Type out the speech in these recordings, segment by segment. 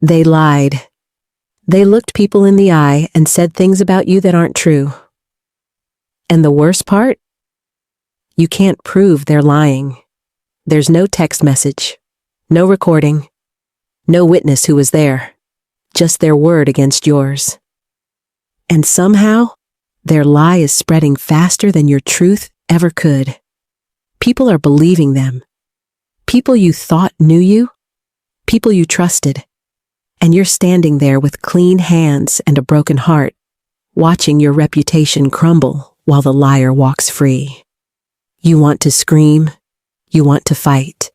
They lied. They looked people in the eye and said things about you that aren't true. And the worst part? You can't prove they're lying. There's no text message, no recording, no witness who was there, just their word against yours. And somehow, their lie is spreading faster than your truth ever could. People are believing them. People you thought knew you, people you trusted. And you're standing there with clean hands and a broken heart, watching your reputation crumble while the liar walks free. You want to scream. You want to fight.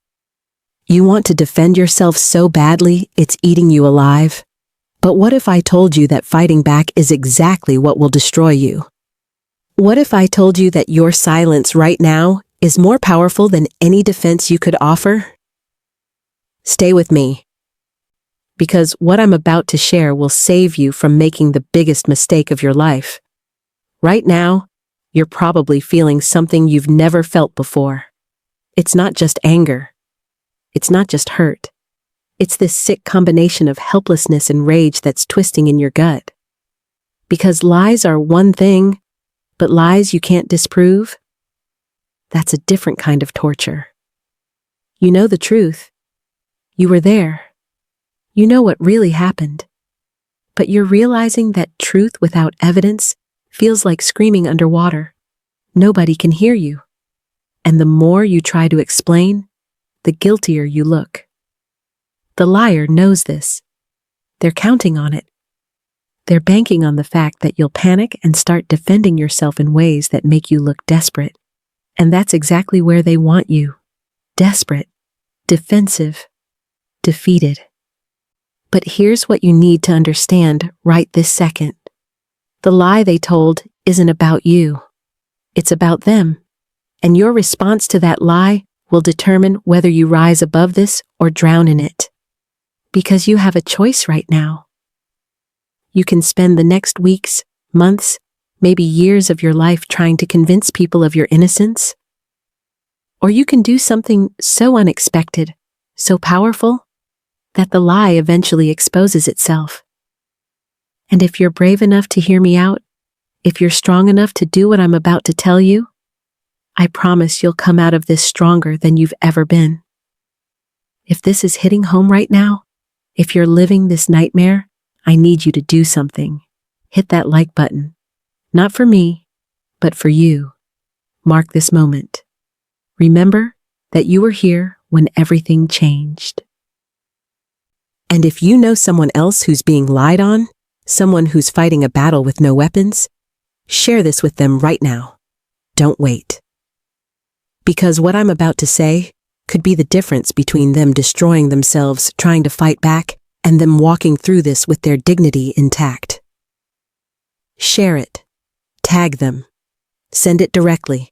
You want to defend yourself so badly it's eating you alive. But what if I told you that fighting back is exactly what will destroy you? What if I told you that your silence right now is more powerful than any defense you could offer? Stay with me. Because what I'm about to share will save you from making the biggest mistake of your life. Right now, you're probably feeling something you've never felt before. It's not just anger. It's not just hurt. It's this sick combination of helplessness and rage that's twisting in your gut. Because lies are one thing, but lies you can't disprove, that's a different kind of torture. You know the truth. You were there. You know what really happened. But you're realizing that truth without evidence feels like screaming underwater. Nobody can hear you. And the more you try to explain, the guiltier you look. The liar knows this. They're counting on it. They're banking on the fact that you'll panic and start defending yourself in ways that make you look desperate. And that's exactly where they want you. Desperate, defensive, defeated. But here's what you need to understand right this second. The lie they told isn't about you. It's about them. And your response to that lie will determine whether you rise above this or drown in it. Because you have a choice right now. You can spend the next weeks, months, maybe years of your life trying to convince people of your innocence. Or you can do something so unexpected, so powerful, that the lie eventually exposes itself. And if you're brave enough to hear me out, if you're strong enough to do what I'm about to tell you, I promise you'll come out of this stronger than you've ever been. If this is hitting home right now, if you're living this nightmare, I need you to do something. Hit that like button. Not for me, but for you. Mark this moment. Remember that you were here when everything changed. And if you know someone else who's being lied on, someone who's fighting a battle with no weapons, share this with them right now. Don't wait. Because what I'm about to say could be the difference between them destroying themselves trying to fight back and them walking through this with their dignity intact. Share it. Tag them. Send it directly.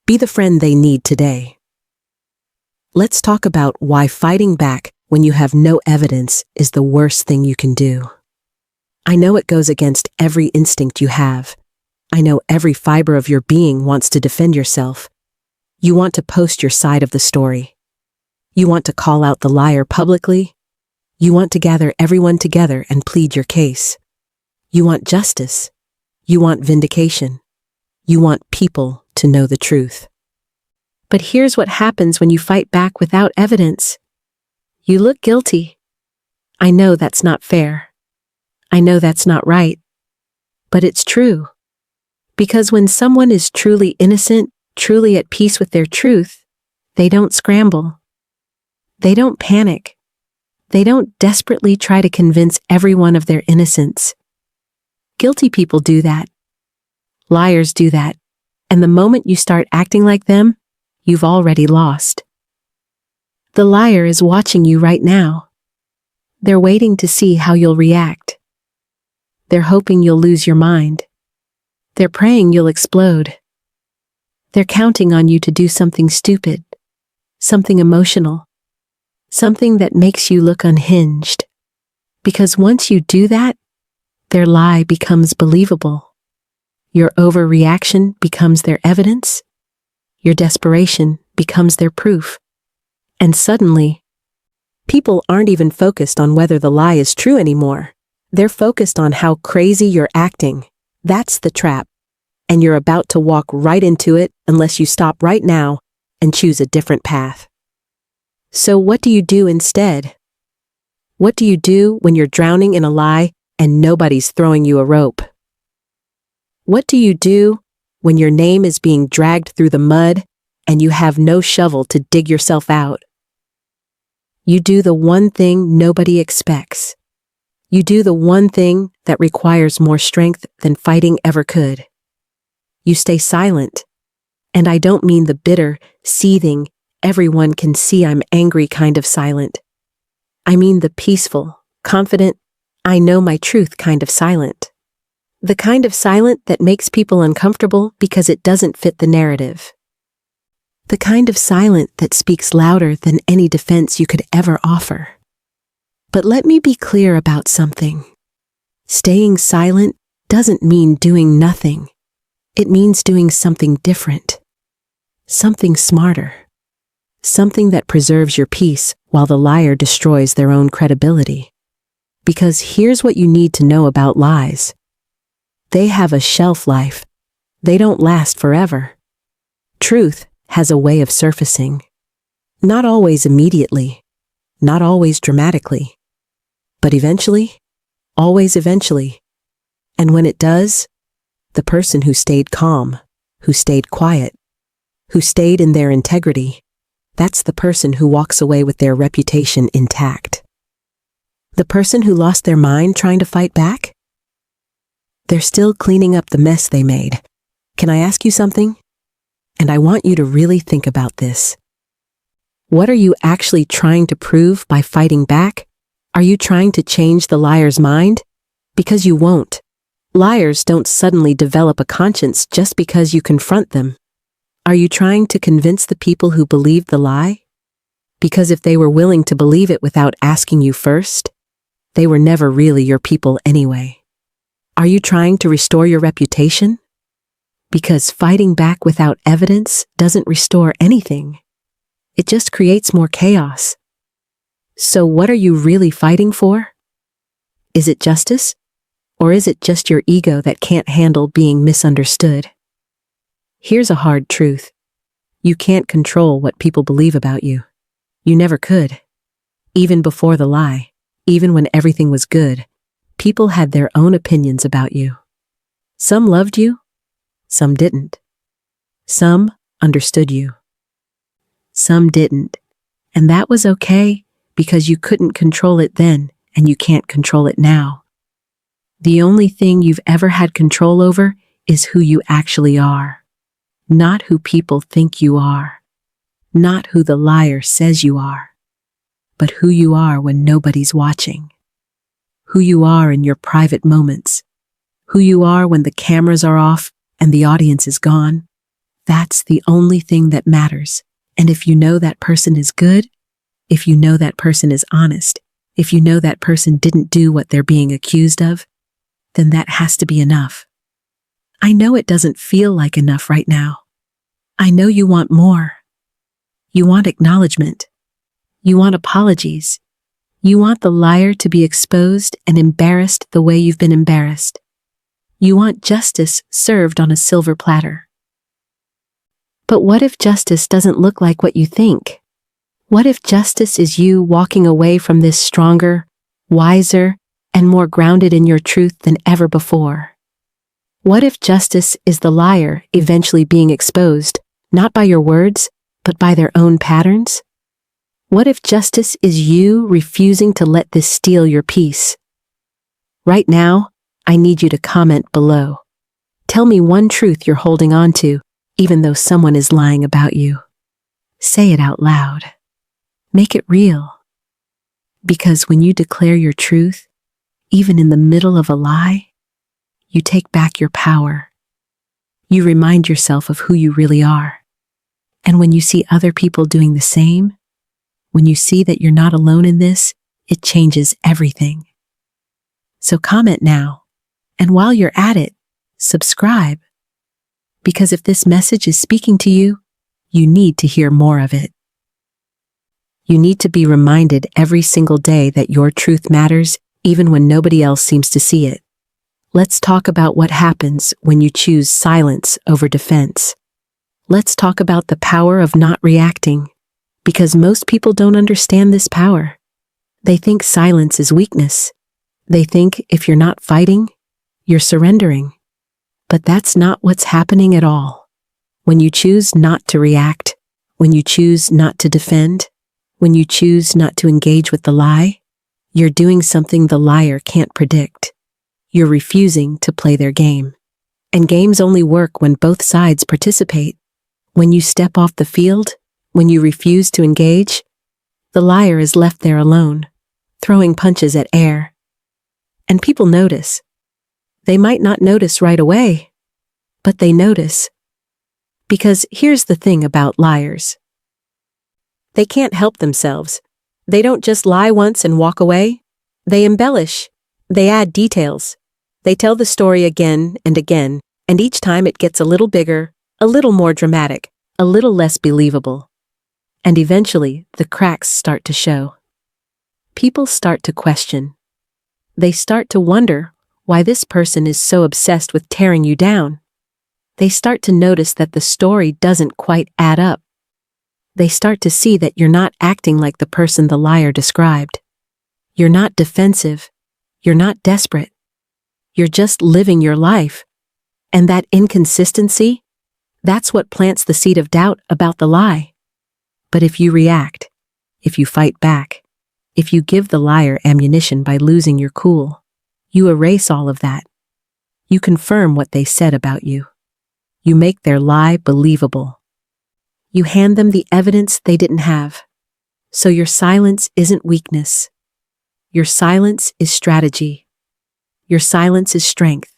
Be the friend they need today. Let's talk about why fighting back when you have no evidence is the worst thing you can do. I know it goes against every instinct you have. I know every fiber of your being wants to defend yourself. You want to post your side of the story. You want to call out the liar publicly. You want to gather everyone together and plead your case. You want justice. You want vindication. You want people to know the truth. But here's what happens when you fight back without evidence. You look guilty. I know that's not fair. I know that's not right. But it's true. Because when someone is truly innocent, truly at peace with their truth, they don't scramble. They don't panic. They don't desperately try to convince everyone of their innocence. Guilty people do that. Liars do that. And the moment you start acting like them, you've already lost. The liar is watching you right now. They're waiting to see how you'll react. They're hoping you'll lose your mind. They're praying you'll explode. They're counting on you to do something stupid, something emotional, something that makes you look unhinged. Because once you do that, their lie becomes believable. Your overreaction becomes their evidence. Your desperation becomes their proof. And suddenly, People aren't even focused on whether the lie is true anymore. They're focused on how crazy you're acting. That's the trap. And you're about to walk right into it unless you stop right now and choose a different path. So what do you do instead? What do you do when you're drowning in a lie and nobody's throwing you a rope? What do you do when your name is being dragged through the mud and you have no shovel to dig yourself out? You do the one thing nobody expects. You do the one thing that requires more strength than fighting ever could. You stay silent. And I don't mean the bitter, seething, everyone can see I'm angry kind of silent. I mean the peaceful, confident, I know my truth kind of silent. The kind of silent that makes people uncomfortable because it doesn't fit the narrative. The kind of silent that speaks louder than any defense you could ever offer. But let me be clear about something. Staying silent doesn't mean doing nothing. It means doing something different. Something smarter. Something that preserves your peace while the liar destroys their own credibility. Because here's what you need to know about lies. They have a shelf life. They don't last forever. Truth has a way of surfacing. Not always immediately. Not always dramatically. But eventually. Always eventually. And when it does, the person who stayed calm, who stayed quiet, who stayed in their integrity, that's the person who walks away with their reputation intact. The person who lost their mind trying to fight back? They're still cleaning up the mess they made. Can I ask you something? And I want you to really think about this. What are you actually trying to prove by fighting back? Are you trying to change the liar's mind? Because you won't. Liars don't suddenly develop a conscience just because you confront them. Are you trying to convince the people who believe the lie? Because if they were willing to believe it without asking you first, they were never really your people anyway. Are you trying to restore your reputation? Because fighting back without evidence doesn't restore anything. It just creates more chaos. So what are you really fighting for? Is it justice? Or is it just your ego that can't handle being misunderstood? Here's a hard truth. You can't control what people believe about you. You never could. Even before the lie, even when everything was good, people had their own opinions about you. Some loved you, some didn't. Some understood you. Some didn't. And that was okay because you couldn't control it then and you can't control it now. The only thing you've ever had control over is who you actually are. Not who people think you are. Not who the liar says you are. But who you are when nobody's watching. Who you are in your private moments. Who you are when the cameras are off and the audience is gone. That's the only thing that matters. And if you know that person is good, if you know that person is honest, if you know that person didn't do what they're being accused of, then that has to be enough. I know it doesn't feel like enough right now. I know you want more. You want acknowledgement. You want apologies. You want the liar to be exposed and embarrassed the way you've been embarrassed. You want justice served on a silver platter. But what if justice doesn't look like what you think? What if justice is you walking away from this stronger, wiser, and more grounded in your truth than ever before? What if justice is the liar eventually being exposed, not by your words, but by their own patterns? What if justice is you refusing to let this steal your peace? Right now, I need you to comment below. Tell me one truth you're holding on to, even though someone is lying about you. Say it out loud. Make it real. Because when you declare your truth, even in the middle of a lie, you take back your power. You remind yourself of who you really are. And when you see other people doing the same, when you see that you're not alone in this, it changes everything. So comment now. And while you're at it, subscribe. Because if this message is speaking to you, you need to hear more of it. You need to be reminded every single day that your truth matters, even when nobody else seems to see it. Let's talk about what happens when you choose silence over defense. Let's talk about the power of not reacting, because most people don't understand this power. They think silence is weakness. They think if you're not fighting, you're surrendering. But that's not what's happening at all. When you choose not to react, when you choose not to defend, when you choose not to engage with the lie, you're doing something the liar can't predict. You're refusing to play their game. And games only work when both sides participate. When you step off the field, when you refuse to engage, the liar is left there alone, throwing punches at air. And people notice. They might not notice right away, but they notice. Because here's the thing about liars. They can't help themselves. They don't just lie once and walk away. They embellish. They add details. They tell the story again, and each time it gets a little bigger, a little more dramatic, a little less believable. And eventually, the cracks start to show. People start to question. They start to wonder why this person is so obsessed with tearing you down. They start to notice that the story doesn't quite add up. They start to see that you're not acting like the person the liar described. You're not defensive. You're not desperate. You're just living your life. And that inconsistency, that's what plants the seed of doubt about the lie. But if you react, if you fight back, if you give the liar ammunition by losing your cool, you erase all of that. You confirm what they said about you. You make their lie believable. You hand them the evidence they didn't have. So your silence isn't weakness. Your silence is strategy. Your silence is strength.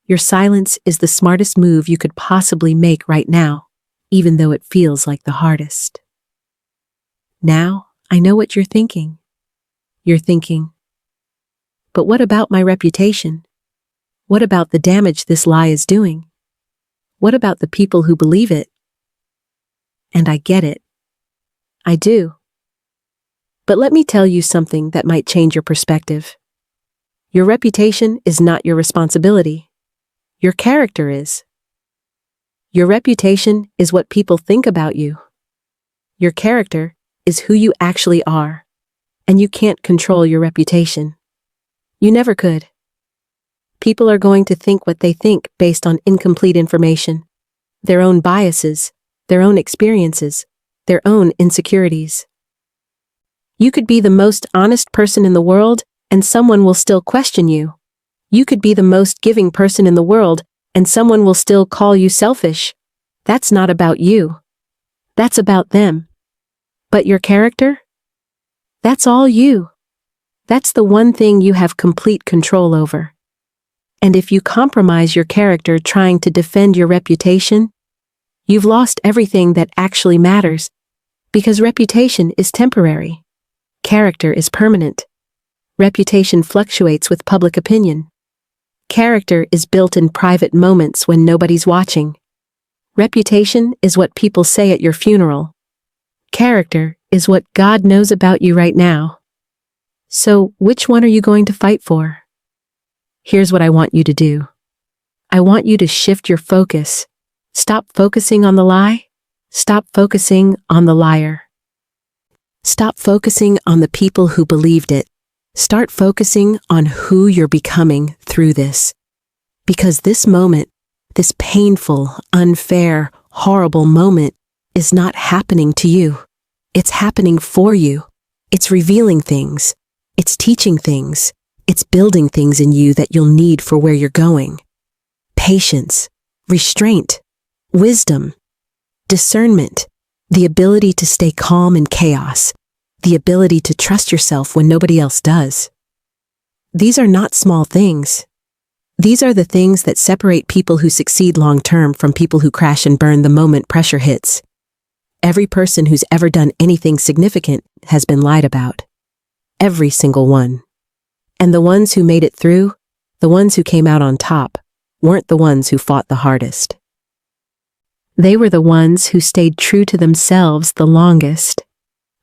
Your silence is the smartest move you could possibly make right now, even though it feels like the hardest. Now, I know what you're thinking. You're thinking, but what about my reputation? What about the damage this lie is doing? What about the people who believe it? And I get it. I do. But let me tell you something that might change your perspective. Your reputation is not your responsibility. Your character is. Your reputation is what people think about you. Your character is who you actually are, and you can't control your reputation. You never could. People are going to think what they think based on incomplete information, their own biases, their own experiences, their own insecurities. You could be the most honest person in the world, and someone will still question you. You could be the most giving person in the world, and someone will still call you selfish. That's not about you. That's about them. But your character? That's all you. That's the one thing you have complete control over. And if you compromise your character trying to defend your reputation, you've lost everything that actually matters, because reputation is temporary. Character is permanent. Reputation fluctuates with public opinion. Character is built in private moments when nobody's watching. Reputation is what people say at your funeral. Character is what God knows about you right now. So, which one are you going to fight for? Here's what I want you to do. I want you to shift your focus. Stop focusing on the lie. Stop focusing on the liar. Stop focusing on the people who believed it. Start focusing on who you're becoming through this. Because this moment, this painful, unfair, horrible moment, is not happening to you. It's happening for you. It's revealing things. It's teaching things. It's building things in you that you'll need for where you're going. Patience, restraint, wisdom, discernment, the ability to stay calm in chaos, the ability to trust yourself when nobody else does. These are not small things. These are the things that separate people who succeed long-term from people who crash and burn the moment pressure hits. Every person who's ever done anything significant has been lied about. Every single one. And the ones who made it through, the ones who came out on top, weren't the ones who fought the hardest. They were the ones who stayed true to themselves the longest.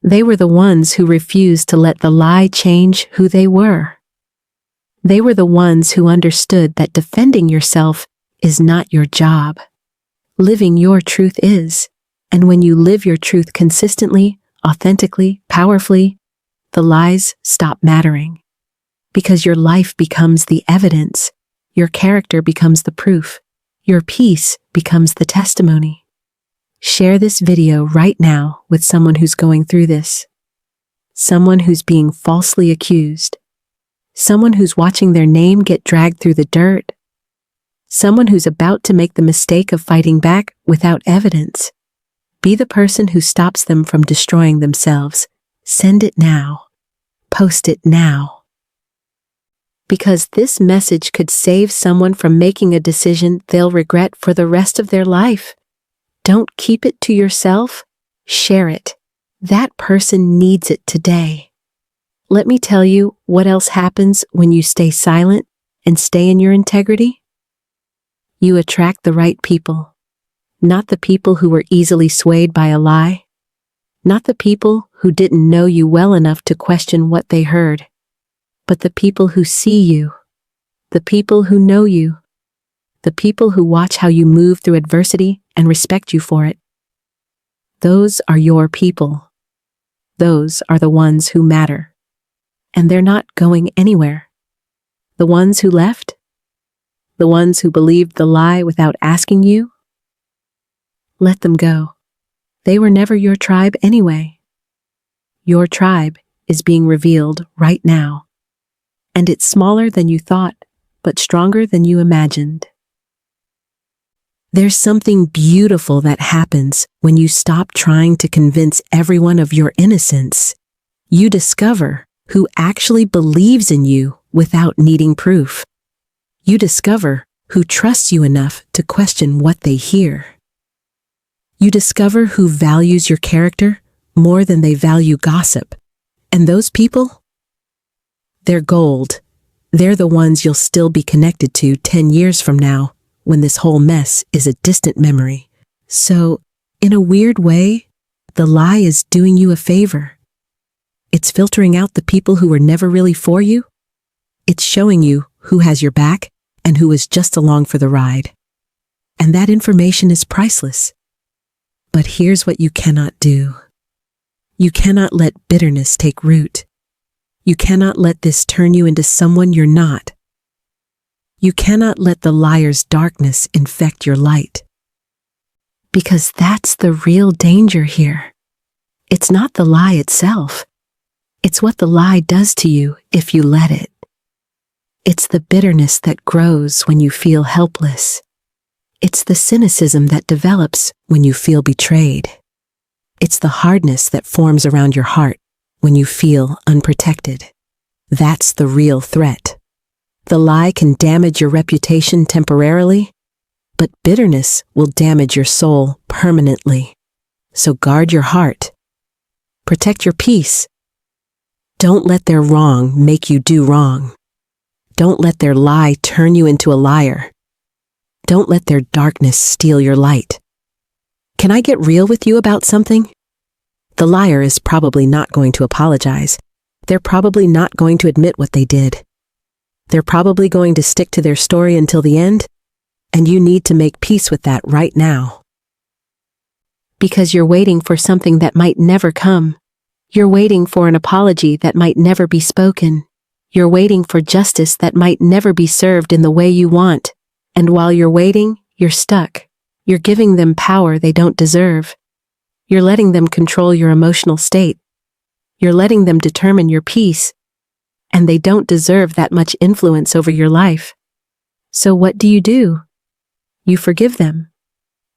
They were the ones who refused to let the lie change who they were. They were the ones who understood that defending yourself is not your job. Living your truth is, and when you live your truth consistently, authentically, powerfully, the lies stop mattering. Because your life becomes the evidence, your character becomes the proof, your peace becomes the testimony. Share this video right now with someone who's going through this. Someone who's being falsely accused. Someone who's watching their name get dragged through the dirt. Someone who's about to make the mistake of fighting back without evidence. Be the person who stops them from destroying themselves. Send it now. Post it now. Because this message could save someone from making a decision they'll regret for the rest of their life. Don't keep it to yourself. Share it. That person needs it today. Let me tell you what else happens when you stay silent and stay in your integrity. You attract the right people. Not the people who were easily swayed by a lie. Not the people who didn't know you well enough to question what they heard. But the people who see you. The people who know you. The people who watch how you move through adversity and respect you for it. Those are your people. Those are the ones who matter. And they're not going anywhere. The ones who left? The ones who believed the lie without asking you? Let them go. They were never your tribe anyway. Your tribe is being revealed right now. And it's smaller than you thought, but stronger than you imagined. There's something beautiful that happens when you stop trying to convince everyone of your innocence. You discover who actually believes in you without needing proof. You discover who trusts you enough to question what they hear. You discover who values your character more than they value gossip. And those people? They're gold. They're the ones you'll still be connected to 10 years from now, when this whole mess is a distant memory. So, in a weird way, the lie is doing you a favor. It's filtering out the people who were never really for you. It's showing you who has your back and who is just along for the ride. And that information is priceless. But here's what you cannot do. You cannot let bitterness take root. You cannot let this turn you into someone you're not. You cannot let the liar's darkness infect your light. Because that's the real danger here. It's not the lie itself. It's what the lie does to you if you let it. It's the bitterness that grows when you feel helpless. It's the cynicism that develops when you feel betrayed. It's the hardness that forms around your heart when you feel unprotected. That's the real threat. The lie can damage your reputation temporarily, but bitterness will damage your soul permanently. So guard your heart. Protect your peace. Don't let their wrong make you do wrong. Don't let their lie turn you into a liar. Don't let their darkness steal your light. Can I get real with you about something? The liar is probably not going to apologize. They're probably not going to admit what they did. They're probably going to stick to their story until the end, and you need to make peace with that right now. Because you're waiting for something that might never come. You're waiting for an apology that might never be spoken. You're waiting for justice that might never be served in the way you want. And while you're waiting, you're stuck. You're giving them power they don't deserve. You're letting them control your emotional state. You're letting them determine your peace. And they don't deserve that much influence over your life. So what do? You forgive them.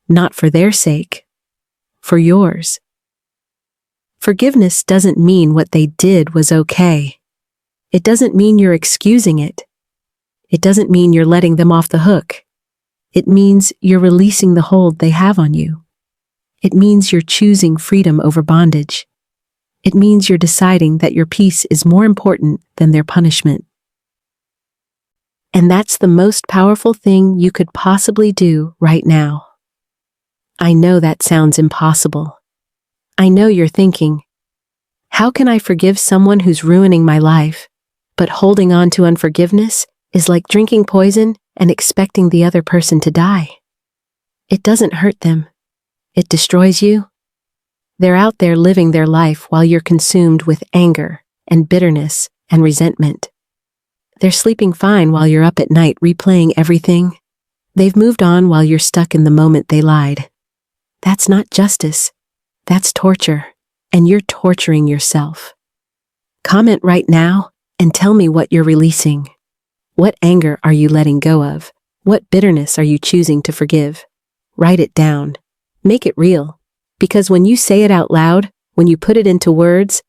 Not for their sake. For yours. Forgiveness doesn't mean what they did was okay. It doesn't mean you're excusing it. It doesn't mean you're letting them off the hook. It means you're releasing the hold they have on you. It means you're choosing freedom over bondage. It means you're deciding that your peace is more important than their punishment. And that's the most powerful thing you could possibly do right now. I know that sounds impossible. I know you're thinking, How can I forgive someone who's ruining my life? But holding on to unforgiveness is like drinking poison and expecting the other person to die. It doesn't hurt them. It destroys you. They're out there living their life while you're consumed with anger and bitterness and resentment. They're sleeping fine while you're up at night replaying everything. They've moved on while you're stuck in the moment they lied. That's not justice. That's torture, and you're torturing yourself. Comment right now and tell me what you're releasing. What anger are you letting go of? What bitterness are you choosing to forgive? Write it down. Make it real. Because when you say it out loud, when you put it into words,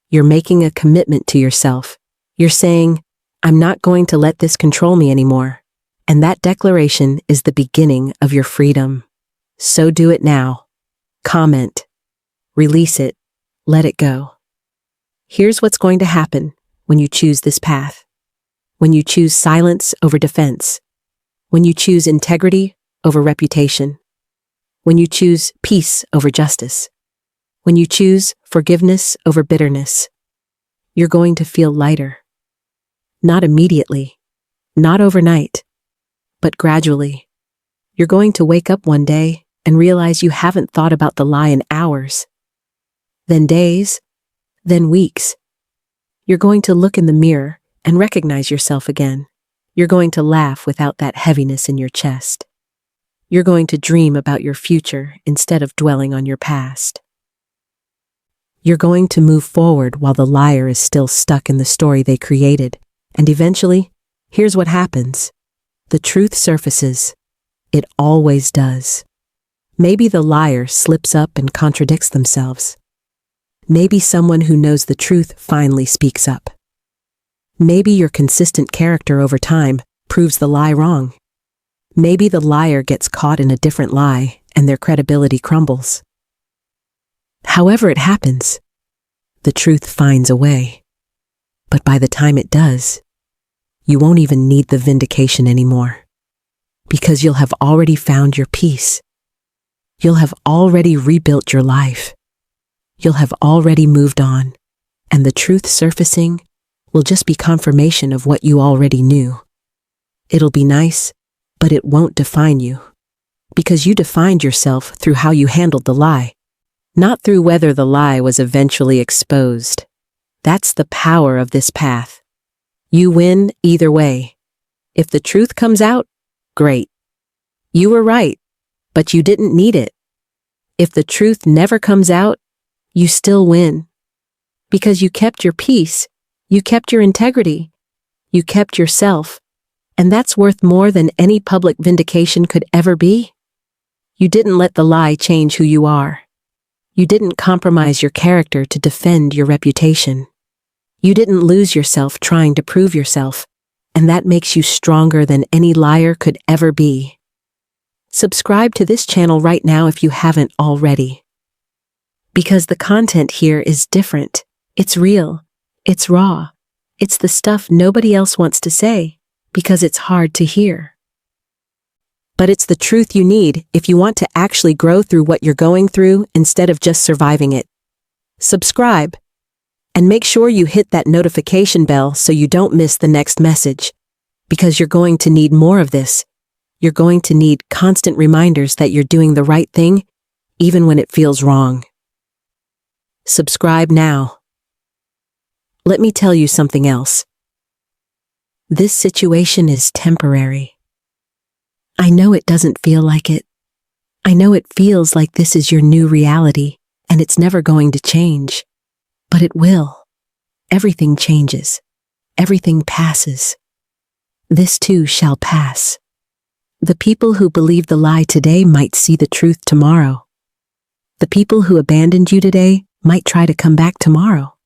you're making a commitment to yourself. You're saying, I'm not going to let this control me anymore. And that declaration is the beginning of your freedom. So do it now. Comment. Release it. Let it go. Here's what's going to happen when you choose this path. When you choose silence over defense. When you choose integrity over reputation. When you choose peace over justice. When you choose forgiveness over bitterness. You're going to feel lighter. Not immediately. Not overnight. But gradually. You're going to wake up one day and realize you haven't thought about the lie in hours. Then days. Then weeks. You're going to look in the mirror and recognize yourself again. You're going to laugh without that heaviness in your chest. You're going to dream about your future instead of dwelling on your past. You're going to move forward while the liar is still stuck in the story they created. And eventually, here's what happens. The truth surfaces. It always does. Maybe the liar slips up and contradicts themselves. Maybe someone who knows the truth finally speaks up. Maybe your consistent character over time proves the lie wrong. Maybe the liar gets caught in a different lie and their credibility crumbles. However it happens, the truth finds a way. But by the time it does, you won't even need the vindication anymore. Because you'll have already found your peace. You'll have already rebuilt your life. You'll have already moved on. And the truth surfacing will just be confirmation of what you already knew. It'll be nice, but it won't define you. Because you defined yourself through how you handled the lie, not through whether the lie was eventually exposed. That's the power of this path. You win either way. If the truth comes out, great. You were right, but you didn't need it. If the truth never comes out, you still win. Because you kept your peace, you kept your integrity, you kept yourself, and that's worth more than any public vindication could ever be. You didn't let the lie change who you are. You didn't compromise your character to defend your reputation. You didn't lose yourself trying to prove yourself, and that makes you stronger than any liar could ever be. Subscribe to this channel right now if you haven't already. Because the content here is different. It's real. It's raw. It's the stuff nobody else wants to say, because it's hard to hear. But it's the truth you need if you want to actually grow through what you're going through instead of just surviving it. Subscribe. And make sure you hit that notification bell so you don't miss the next message. Because you're going to need more of this. You're going to need constant reminders that you're doing the right thing, even when it feels wrong. Subscribe now. Let me tell you something else. This situation is temporary. I know it doesn't feel like it. I know it feels like this is your new reality, and it's never going to change. But it will. Everything changes. Everything passes. This too shall pass. The people who believe the lie today might see the truth tomorrow. The people who abandoned you today might try to come back tomorrow.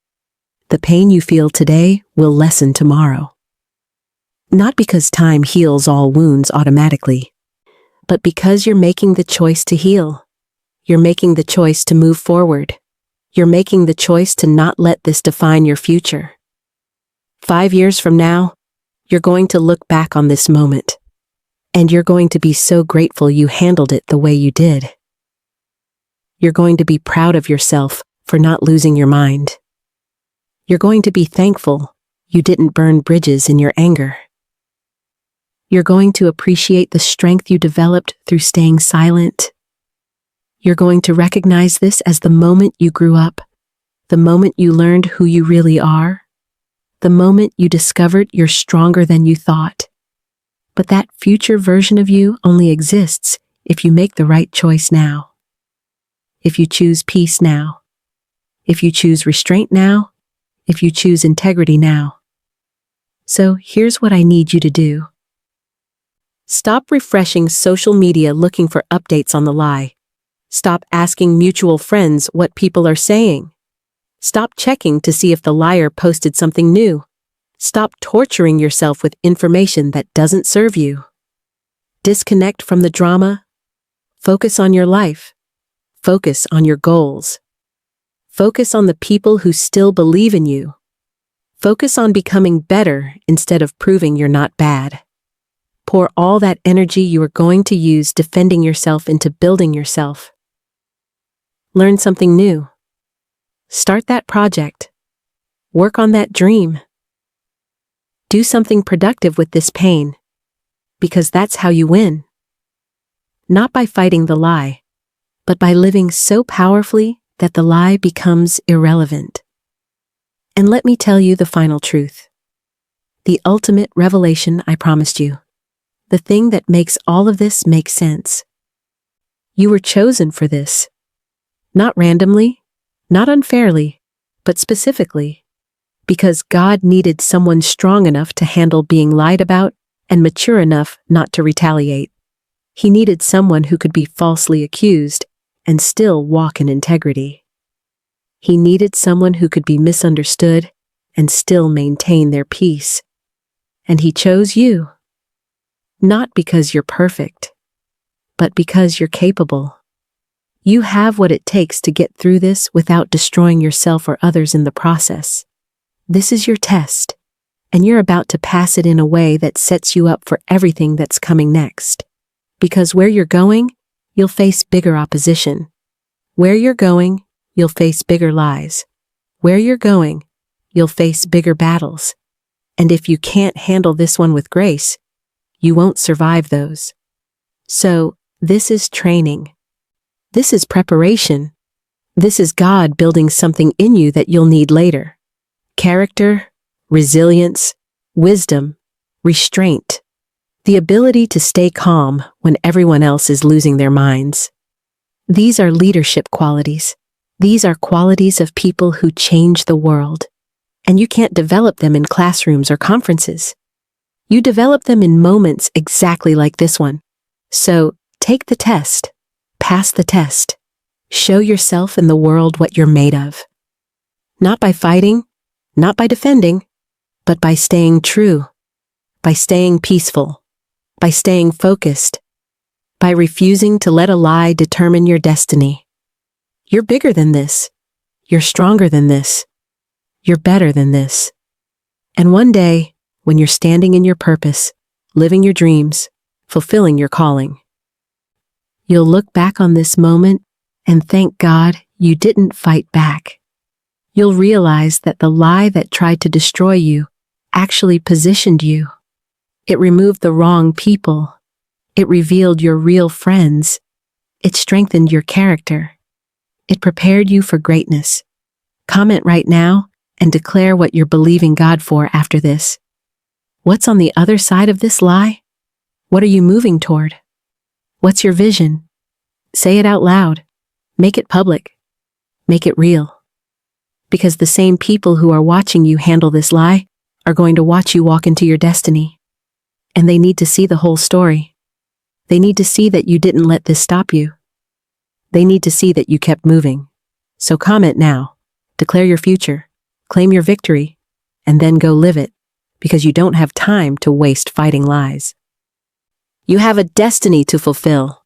The pain you feel today will lessen tomorrow. Not because time heals all wounds automatically, but because you're making the choice to heal. You're making the choice to move forward. You're making the choice to not let this define your future. 5 years from now, you're going to look back on this moment, and you're going to be so grateful you handled it the way you did. You're going to be proud of yourself for not losing your mind. You're going to be thankful you didn't burn bridges in your anger. You're going to appreciate the strength you developed through staying silent. You're going to recognize this as the moment you grew up, the moment you learned who you really are, the moment you discovered you're stronger than you thought. But that future version of you only exists if you make the right choice now. If you choose peace now. If you choose restraint now. If you choose integrity now. So here's what I need you to do. Stop refreshing social media looking for updates on the lie. Stop asking mutual friends what people are saying. Stop checking to see if the liar posted something new. Stop torturing yourself with information that doesn't serve you. Disconnect from the drama. Focus on your life. Focus on your goals. Focus on the people who still believe in you. Focus on becoming better instead of proving you're not bad. Pour all that energy you are going to use defending yourself into building yourself. Learn something new. Start that project. Work on that dream. Do something productive with this pain, because that's how you win. Not by fighting the lie, but by living so powerfully that the lie becomes irrelevant. And let me tell you the final truth. The ultimate revelation I promised you. The thing that makes all of this make sense. You were chosen for this. Not randomly, not unfairly, but specifically. Because God needed someone strong enough to handle being lied about and mature enough not to retaliate. He needed someone who could be falsely accused and still walk in integrity. He needed someone who could be misunderstood and still maintain their peace. And he chose you. Not because you're perfect, but because you're capable. You have what it takes to get through this without destroying yourself or others in the process. This is your test, and you're about to pass it in a way that sets you up for everything that's coming next. Because where you're going, you'll face bigger opposition. Where you're going, you'll face bigger lies. Where you're going, you'll face bigger battles. And if you can't handle this one with grace, you won't survive those. So, this is training. This is preparation. This is God building something in you that you'll need later. Character, resilience, wisdom, restraint. The ability to stay calm when everyone else is losing their minds. These are leadership qualities. These are qualities of people who change the world. And you can't develop them in classrooms or conferences. You develop them in moments exactly like this one. So, take the test. Pass the test. Show yourself and the world what you're made of. Not by fighting, not by defending, but by staying true, by staying peaceful, by staying focused, by refusing to let a lie determine your destiny. You're bigger than this. You're stronger than this. You're better than this. And one day, when you're standing in your purpose, living your dreams, fulfilling your calling, you'll look back on this moment and thank God you didn't fight back. You'll realize that the lie that tried to destroy you actually positioned you. It removed the wrong people. It revealed your real friends. It strengthened your character. It prepared you for greatness. Comment right now and declare what you're believing God for after this. What's on the other side of this lie? What are you moving toward? What's your vision? Say it out loud. Make it public. Make it real. Because the same people who are watching you handle this lie are going to watch you walk into your destiny. And they need to see the whole story. They need to see that you didn't let this stop you. They need to see that you kept moving. So comment now. Declare your future. Claim your victory. And then go live it. Because you don't have time to waste fighting lies. You have a destiny to fulfill.